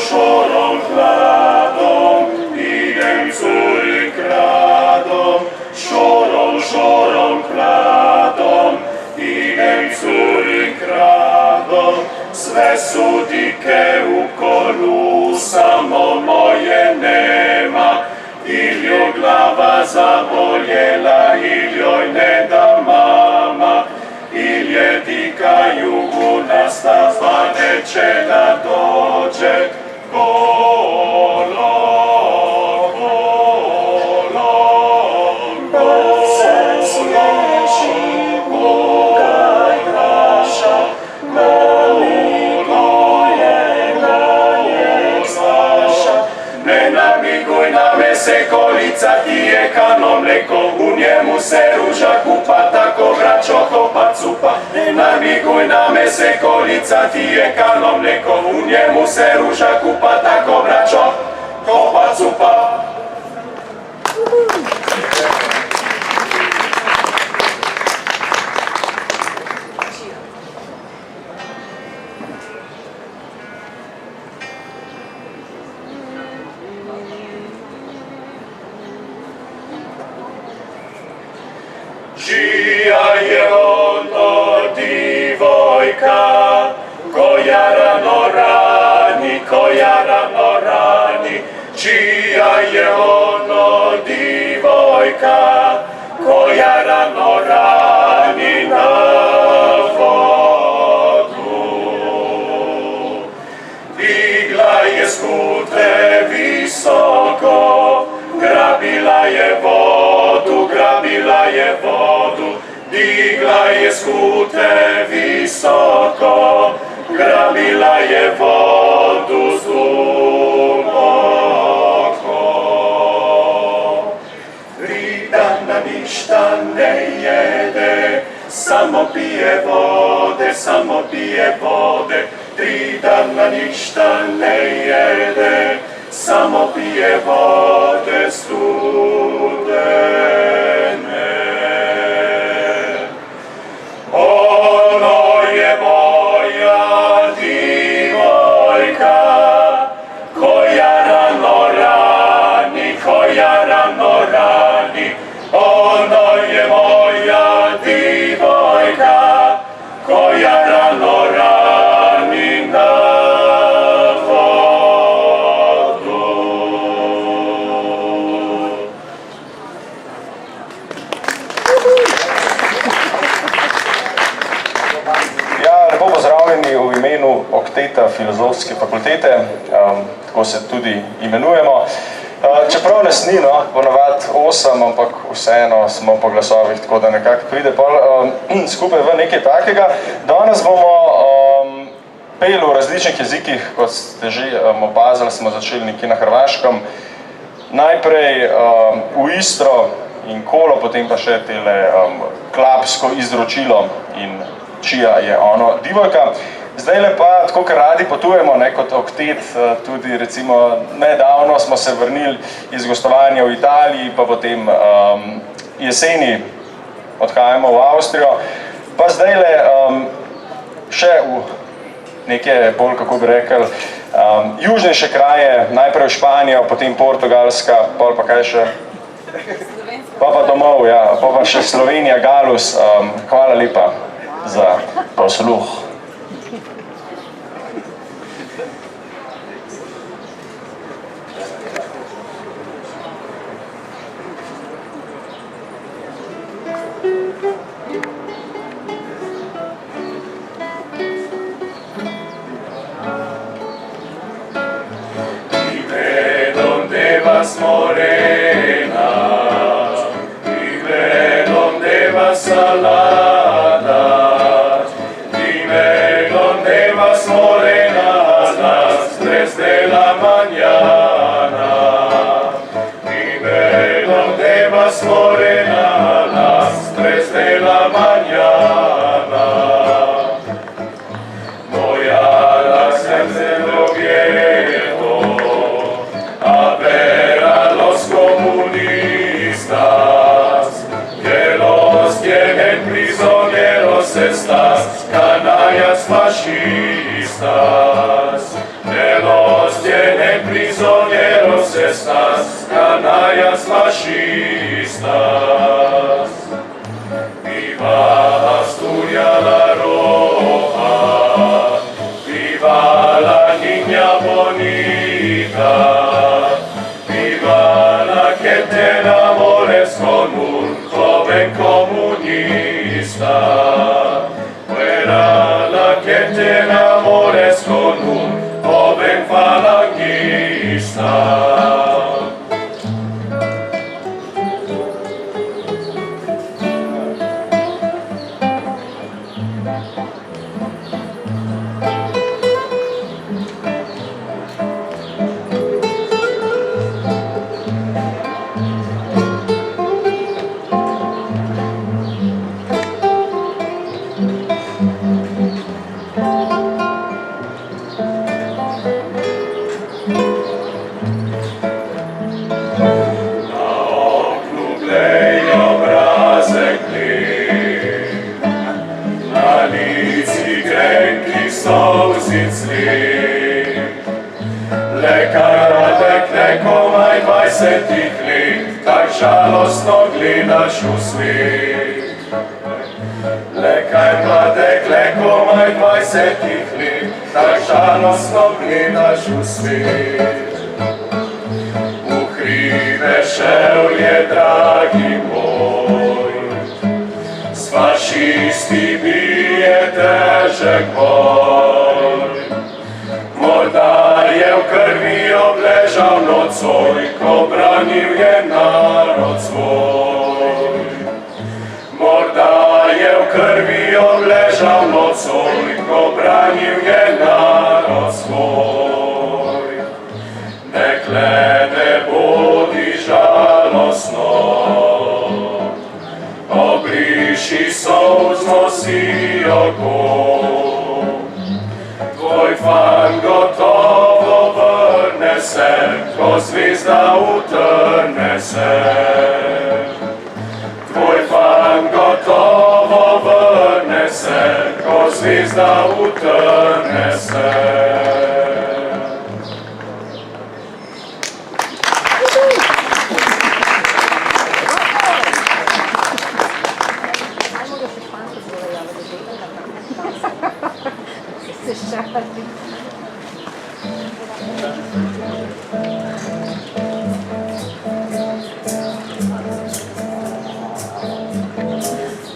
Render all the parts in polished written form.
šorom hladom, idem curi kradom, šorom hladom, idem curi kradom. Sve su dike u kolu, samo moje nema, ili joj glava zaboljela, ili joj ne da mama, ili je dika jugunasta, pa neće da dođe. Se kolica ti je kano mleko, u njemu se ruža kupa, tako braćo kopa cupa. Ne namiguj na me, se kolica ti je kano mleko, u njemu se ruža kupa, tako braćo kopa cupa. Čija je ono divojka, koja rano rani, čija je ono divojka, koja rano rani na vodu. Digla je skute visoko, grabila je vodu, digla je skute visoko, grabila je vodu duboko. 3 dana ništa ne jede, samo pije vode, 3 dana ništa ne jede, samo pije vode studene. Ono je moja divojka, koja rano rani, ono je moja divojka, koja rano rani na vodu. Lepo pozdravljeni v imenu Okteta Filozofske fakultete, tako se tudi imenujemo. Čeprav nas ni, ponavadi 8, ampak vseeno smo po glasovih, tako da nekako pride skupaj v nekaj takega. Danes bomo peli v različnih jezikih, kot ste že opazili, smo začeli nekje na hrvaškem. Najprej v Istro in Kolo, potem pa še tele klapsko izročilo in čija je ono divojka. Zdajle pa, tako kar radi potujemo, kot Oktet, tudi recimo nedavno smo se vrnili iz gostovanja v Italiji, pa potem jeseni odhajamo v Avstrijo, pa zdajle še v neke bolj, kako bi rekel, južnejše kraje, najprej v Španijo, potem Portugalska, pol pa kaj še? Pa domov, ja, pa še Slovenija, Galus. Hvala lepa za posluh. Morena, dime dónde vas salada, dime dónde vas morena, las estás, de los tienen prisioneros estás, canallas fascistas. Viva Asturias la roja, viva la niña bonita, viva la que te enamores con un joven comunista. Fuera la que te enamores con un joven falangista. Tak žalostno gledaš v svet. Lekaj mladek, komaj 20 let, tak žalostno gledaš v svet. V hribe šel je, dragi moj, s fašisti bije težek boj. Morda je v krvi obležal nocoj, ko branil je narod svoj. Morda je v krvi obležal nocoj, ko branil je narod svoj. Dekle, ne bodi žalostno, obriši solzno si oko. Tvoj fan gotovo vrne se, ko zvezda utrne se. Tvoj fan gotovo vrne se, ko zvezda utrne se.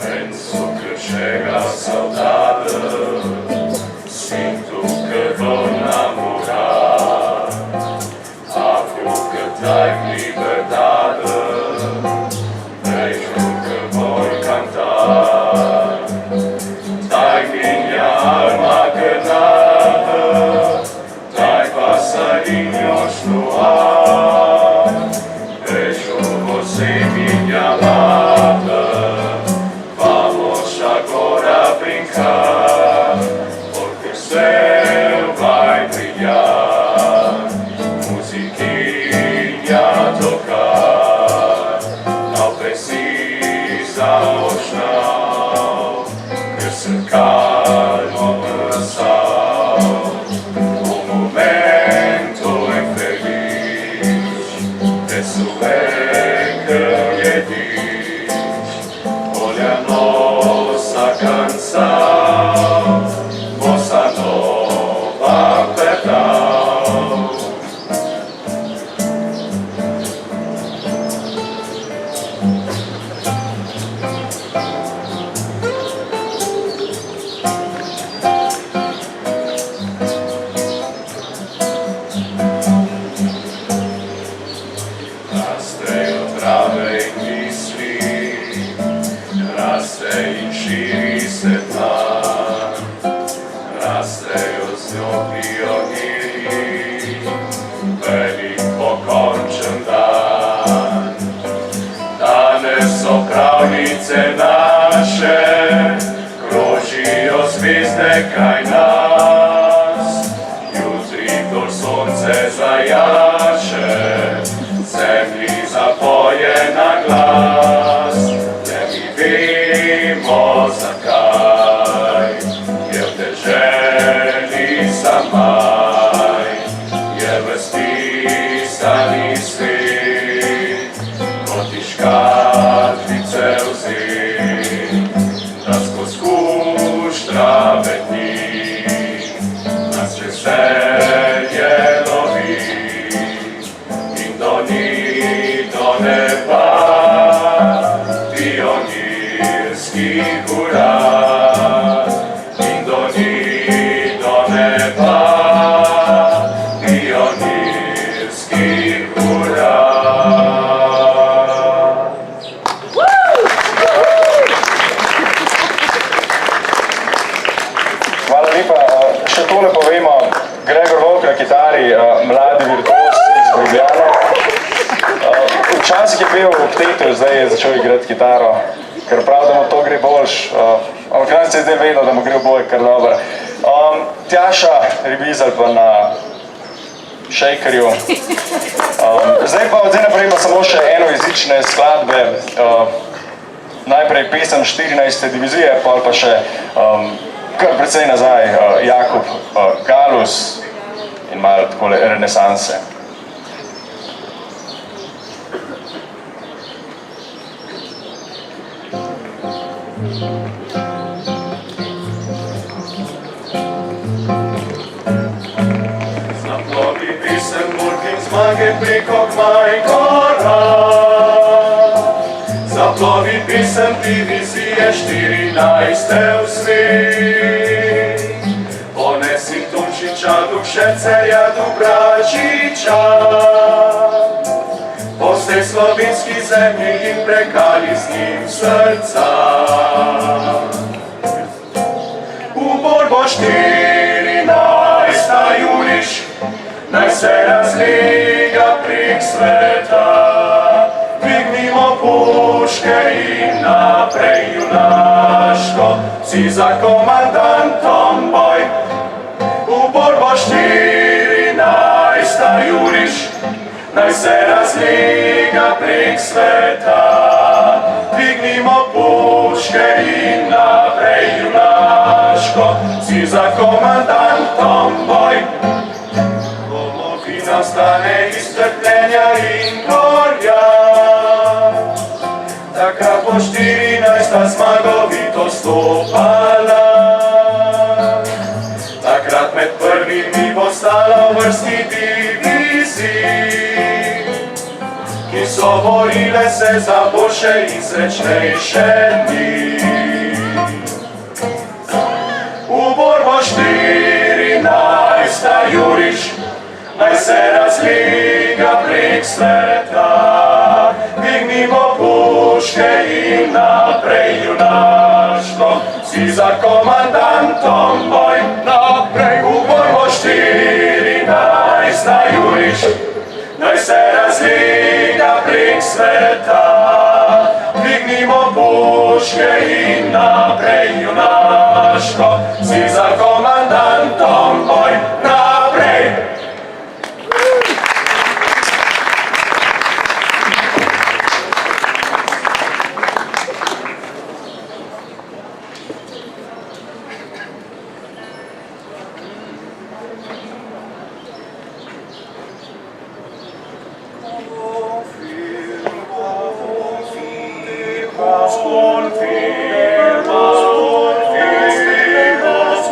Penso krčega saudade, sinto que vou namorar. Abro que tenho liberdade, vejo que vou cantar. Dai minha alma que nada, dai passarinhos no ar. Vejo você, minha amada, vamos agora brincar, porque o céu vai brilhar, musiquinha a tocar. Não precisamos não, que se calma o coração. O momento é feliz, isso é que lhe diz. Olha a nossa canção, bossa nova perdão. Rastejo trave in misli, rastejo širi se dan, rastejo z njo pionieri, velik pokončen dan. Danes so pravljice naše, krožijo zvezde kraj nas, jutri kdor sonce zajaše, zemlji zapoje na glas. Ne mi vemo zakaj, je v deželi veselje lovi in do neba pionirskih urad in do neba pionirskih urad. Hvala lepa. Še tole povemo, Gregor Volk na kitari, mladi virtuoz iz Ljubljane. Včasih je bil v oktetu, zdaj je začel igrati kitaro, ker prav, da mu to gre boljš. Ampak nam se zdaj vedno, da mu gre bolj kar dobro. Tjaša Ribizal pa na šejkerju. Zdaj pa od zdaj naprej pa samo še enojezične skladbe. Najprej pesem 14. divizije, pa še kar precej nazaj Jakub Galus in malo takole renesanse. Zaplovi pisem Murkim zmage preko Kmaj Gora. Zaplovi pisem divizije 14. v svet. Ponesi Turčiča, Dukšecerja, Dubračiča. Po vsej slovenski zemlji in prekali z njim srca. V borbo 14. juriš, naj se razliga prek sveta. Dvignimo puške in naprej junaško, si za komandantom boj. V borbo 14. juriš, naj se razliga prek sveta. Dvignimo puške in naprej junaško, si za komandantom boj. Domovina stane iz trpljenja in gorja. Takrat bo 14. zmagovito stopala. Takrat med prvimi bo stala v vrsti divizij, ki so borile se za boljše in srečnejše dni. V borbo 14. juriš, naj se razliga prek sveta. Dvignimo puške in naprej junaško, si za komandantom boj. Naprej v borbo 14. juriš, naj se razliga prek sveta. Dvignimo puške in naprej junaško, si za komandantom boj. Naprej! Confirmas, confirmas, confirmas,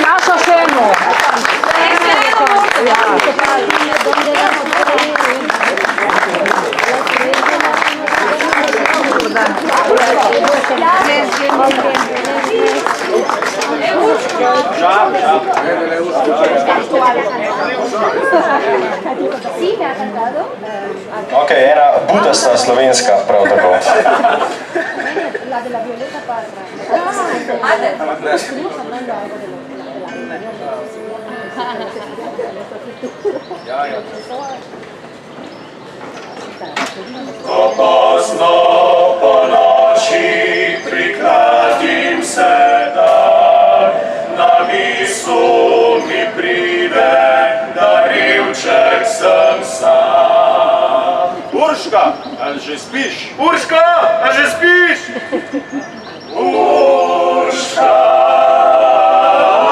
Naša še eno. Ok, ena budasta slovenska, prav tako. La de la Violeta Parra. Opozno po noči prikladim se dan, na mislu mi pride, da rivček sem sam. Urška, ali že spiš? Urška, ali že spiš? Urška,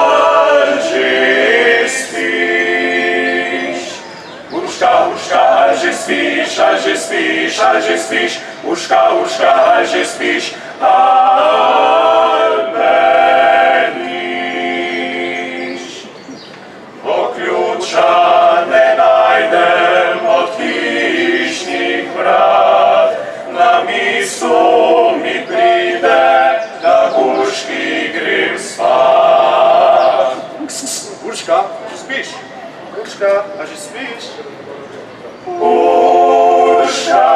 ali že spiš? Urška, Urška, ali že spiš, ali že spiš, ali že spiš? Urška, Urška, ali že spiš? Ali me niš? Ko ključa ne najdem od hišnih vrat, na mislu mi pride, da Urški grem spat. Urška, že spiš? Urška, a že spiš? Urška,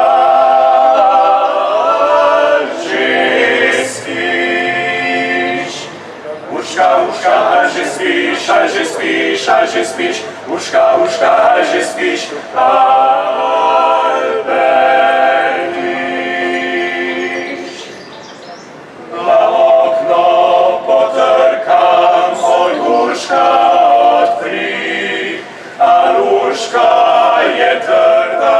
že spiš? Urška, Urška, a že spiš, a že spiš, a že spiš? Urška, Urška, a že spiš? Ali me niš? Na okno potrkam, oj Urška, odpri, a Urška je trda,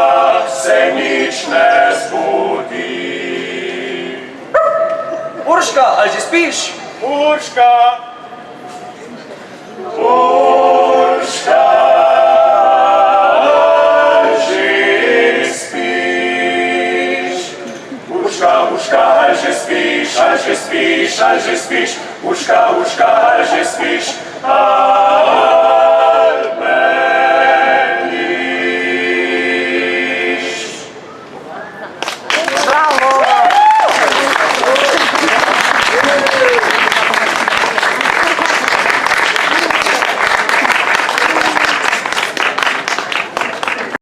se nič ne zbudi. Urška, ali že spiš? Urška, Urška, že spiš? Urška, Urška, ali že spiš, ali že spiš, ali že spiš? Urška, Urška, ali že spiš?